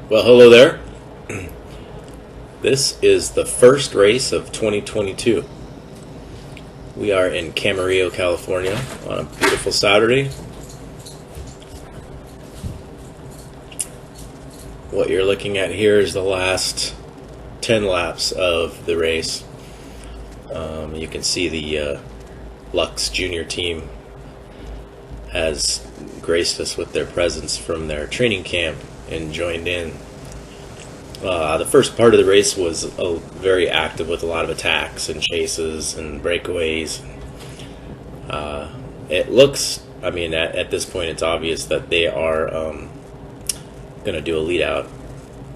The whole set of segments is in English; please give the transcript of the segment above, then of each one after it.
Well, hello there. This is the first race of 2022. We are in Camarillo, California on a beautiful Saturday. What you're looking at here is the last 10 laps of the race. You can see the Lux Junior team has graced us with their presence from their training camp and joined in. The first part of the race was very active with a lot of attacks and chases and breakaways. It looks, at this point it's obvious that they are going to do a lead out.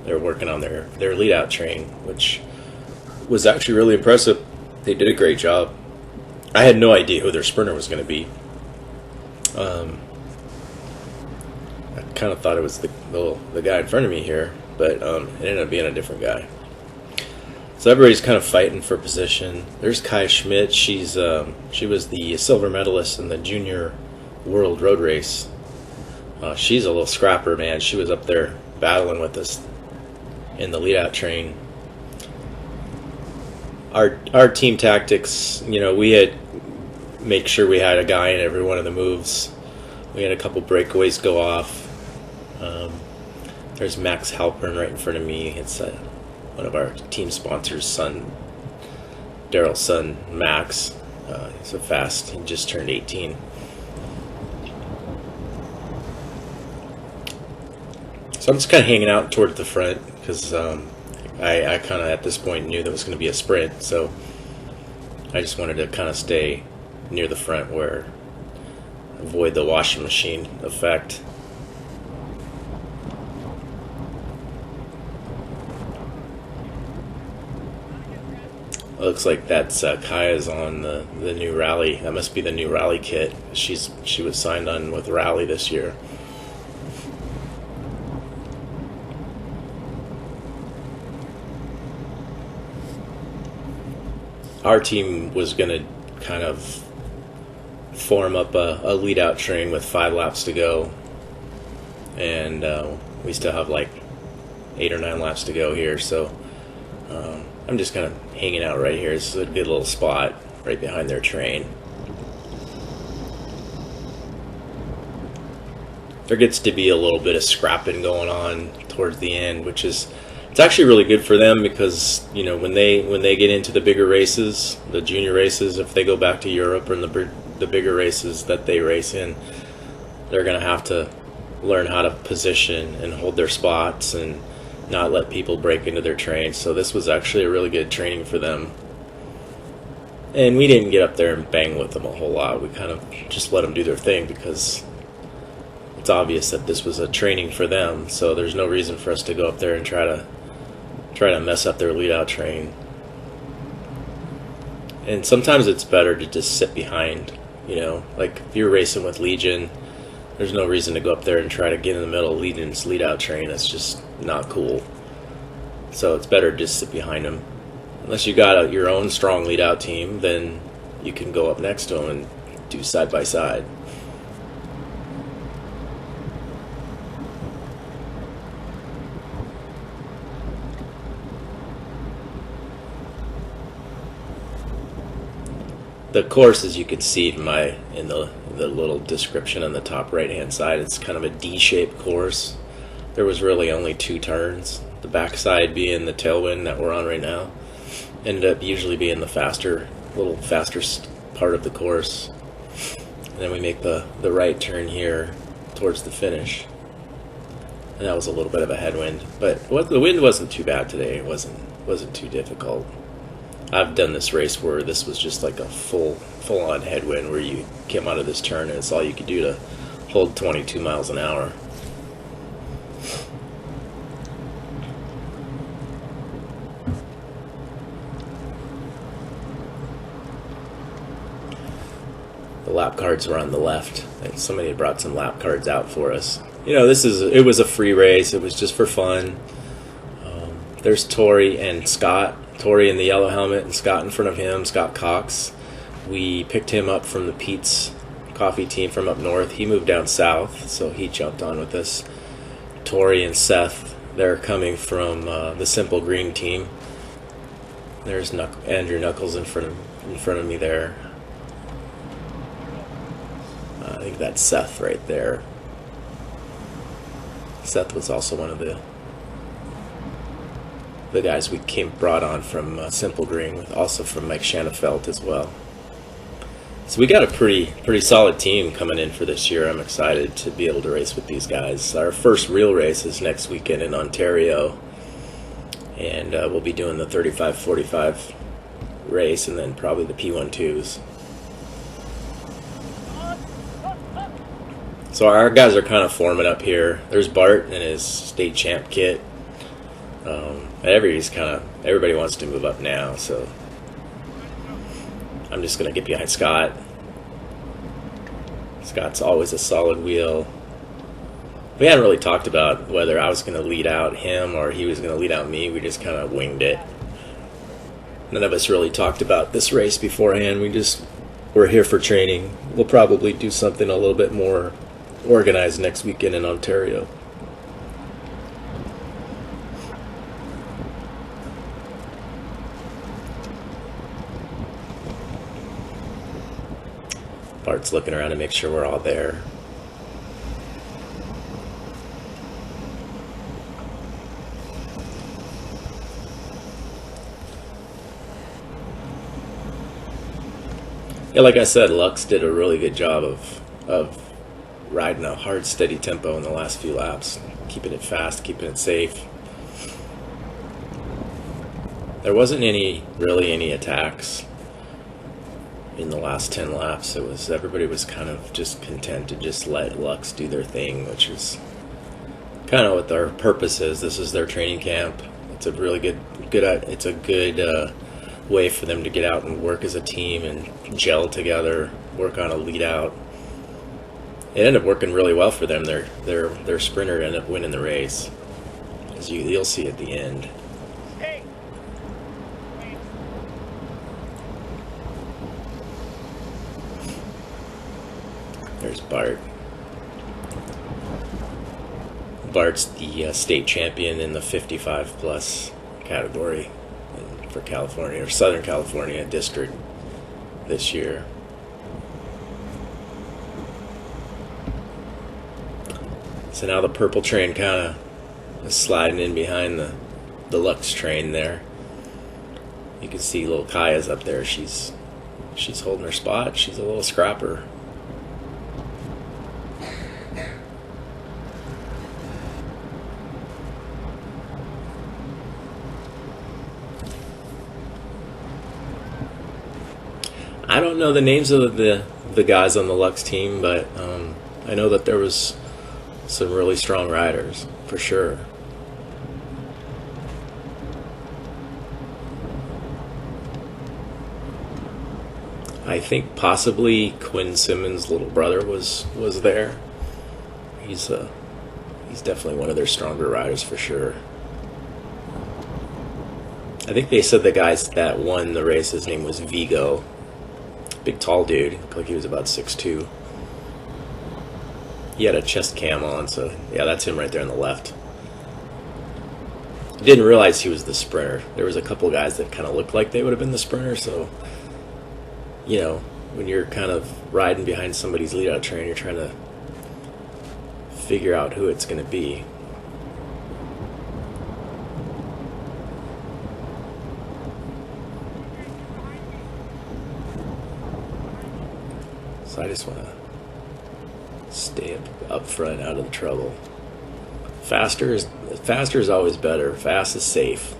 They're working on their lead out train, which was actually really impressive. They did a great job. I had no idea who their sprinter was going to be. I kind of thought it was the guy in front of me here, but it ended up being a different guy. So everybody's kind of fighting for position. There's Kai Schmidt. She was the silver medalist in the junior world road race. She's a little scrapper, man. She was up there battling with us in the lead out train. Our team tactics, we had make sure we had a guy in every one of the moves. We had a couple breakaways go off. There's Max Halpern right in front of me. It's one of our team sponsors' son, Daryl's son, Max. He's fast. He just turned 18. So I'm just kind of hanging out towards the front because I kind of at this point knew that it was going to be a sprint. So I just wanted to kind of stay near the front where avoid the washing machine effect. It looks like that's Kaya's on the new rally. That must be the new rally kit. She was signed on with Rally this year. Our team was going to kind of form up a lead out train with 5 laps to go, and we still have like 8 or 9 laps to go here, so I'm just kind of hanging out right here. This is a good little spot right behind their train. There gets to be a little bit of scrapping going on towards the end, which is it's actually really good for them because when they get into the bigger races, the junior races, if they go back to Europe or in the bigger races that they race in, they're going to have to learn how to position and hold their spots and not let people break into their trains. So this was actually a really good training for them. And we didn't get up there and bang with them a whole lot. We kind of just let them do their thing because it's obvious that this was a training for them. So there's no reason for us to go up there and try to mess up their lead out train. And sometimes it's better to just sit behind, like if you're racing with Legion, there's no reason to go up there and try to get in the middle of Legion's lead out train. That's just not cool. So it's better to just sit behind them. Unless you got your own strong lead out team, then you can go up next to them and do side by side. The course, as you can see in the little description on the top right hand side, it's kind of a D-shaped course. There was really only 2 turns. The backside being the tailwind that we're on right now. Ended up usually being the little faster part of the course. And then we make the right turn here towards the finish. And that was a little bit of a headwind, but the wind wasn't too bad today. It wasn't too difficult. I've done this race where this was just like a full-on headwind where you came out of this turn and it's all you could do to hold 22 miles an hour. The lap cards were on the left. Somebody had brought some lap cards out for us. It was a free race. It was just for fun. There's Tori and Scott. Tori in the yellow helmet and Scott in front of him, Scott Cox. We picked him up from the Pete's Coffee team from up north. He moved down south, so he jumped on with us. Tori and Seth They're coming from the Simple Green team. There's Andrew Knuckles in front of me there. I think that's Seth right there. Seth was also one of the guys we brought on from Simple Green, also from Mike Shanafelt as well. So we got a pretty solid team coming in for this year. I'm excited to be able to race with these guys. Our first real race is next weekend in Ontario, and we'll be doing the 35-45 race and then probably the P12s. So our guys are kind of forming up here. There's Bart in his state champ kit. Everybody wants to move up now, so I'm just going to get behind Scott. Scott's always a solid wheel. We hadn't really talked about whether I was going to lead out him or he was going to lead out me. We just kind of winged it. None of us really talked about this race beforehand. We're here for training. We'll probably do something a little bit more organized next weekend in Ontario. Bart's looking around to make sure we're all there. Yeah, like I said, Lux did a really good job of riding a hard, steady tempo in the last few laps, keeping it fast, keeping it safe. There wasn't really any attacks in the last 10 laps. Everybody was kind of just content to just let Lux do their thing, which is kind of what their purpose is. This is their training camp. It's a really good way for them to get out and work as a team and gel together, work on a lead out. It ended up working really well for them. Their sprinter ended up winning the race, as you'll see at the end. There's Bart. Bart's the state champion in the 55 plus category for California, or Southern California district this year. So now the purple train kind of is sliding in behind the Lux train there. You can see little Kaya's up there. She's holding her spot. She's a little scrapper. I don't know the names of the guys on the Lux team, but I know that there was some really strong riders, for sure. I think possibly Quinn Simmons' little brother was there. He's definitely one of their stronger riders, for sure. I think they said the guys that won the race, his name was Vigo. Big tall dude, looked like he was about 6'2". He had a chest cam on, so yeah, that's him right there on the left. I didn't realize he was the sprinter. There was a couple guys that kind of looked like they would have been the sprinter, so when you're kind of riding behind somebody's lead out train, you're trying to figure out who it's going to be. So I just want to stay up front, out of the trouble. Faster is always better. Fast is safe.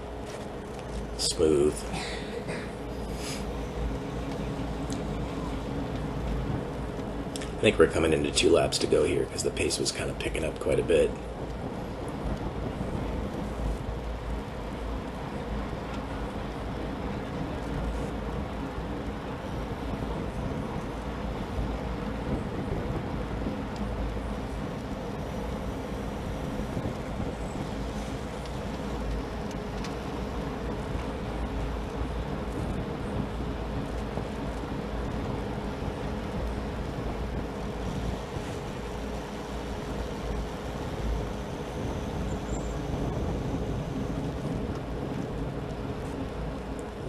Smooth. I think we're coming into 2 laps to go here because the pace was kind of picking up quite a bit.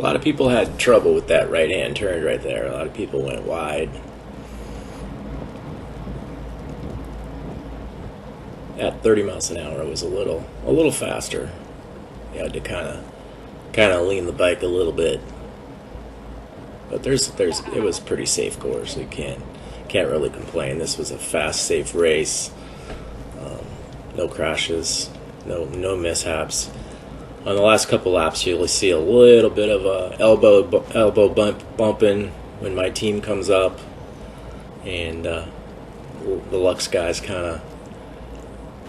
A lot of people had trouble with that right-hand turn right there. A lot of people went wide. At 30 miles an hour, it was a little faster. You had to kind of lean the bike a little bit. But it was a pretty safe course. You can't really complain. This was a fast, safe race. No crashes, no mishaps. On the last couple laps, you'll see a little bit of a elbow bumping when my team comes up, and the Lux guys kind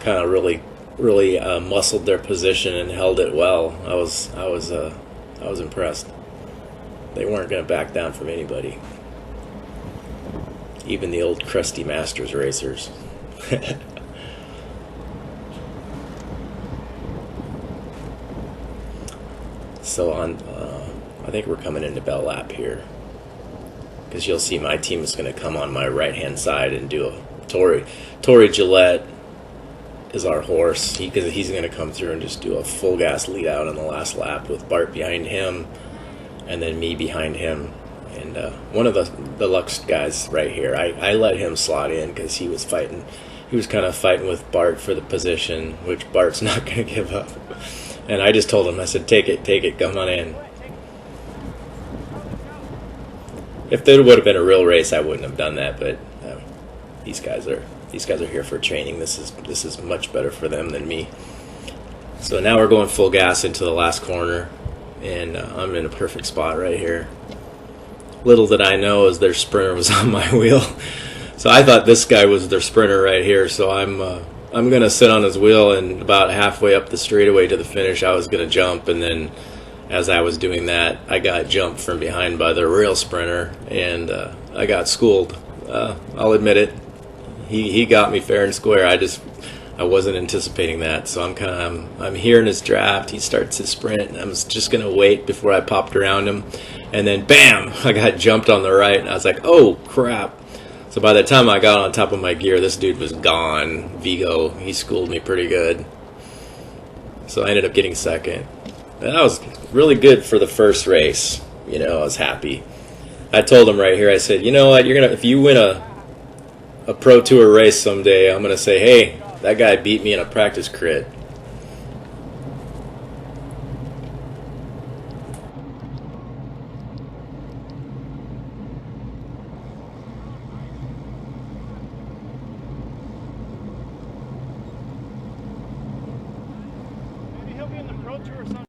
of really muscled their position and held it well. I was impressed. They weren't going to back down from anybody, even the old crusty Masters racers. So I think we're coming into Bell Lap here, because you'll see my team is going to come on my right-hand side and do a Tory Gillette is our horse. He's going to come through and just do a full gas lead out on the last lap with Bart behind him, and then me behind him, and one of the Lux guys right here. I let him slot in because he was fighting. He was kind of fighting with Bart for the position, which Bart's not going to give up. And I just told him, I said, take it, come on in. If there would have been a real race, I wouldn't have done that. But these guys are here for training. This is much better for them than me. So now we're going full gas into the last corner, and I'm in a perfect spot right here. Little did I know is their sprinter was on my wheel. So I thought this guy was their sprinter right here. So I'm going to sit on his wheel, and about halfway up the straightaway to the finish, I was going to jump, and then as I was doing that, I got jumped from behind by the real sprinter, and I got schooled. I'll admit it. He got me fair and square. I wasn't anticipating that, so I'm hearing his draft. He starts his sprint, and I was just going to wait before I popped around him, and then bam, I got jumped on the right, and I was like, oh crap. So by the time I got on top of my gear, this dude was gone. Vigo, he schooled me pretty good. So I ended up getting second. And that was really good for the first race. I was happy. I told him right here, I said, you know what, if you win a Pro Tour race someday, I'm going to say, hey, that guy beat me in a practice crit. Maybe he'll be in the Pro Tour or something.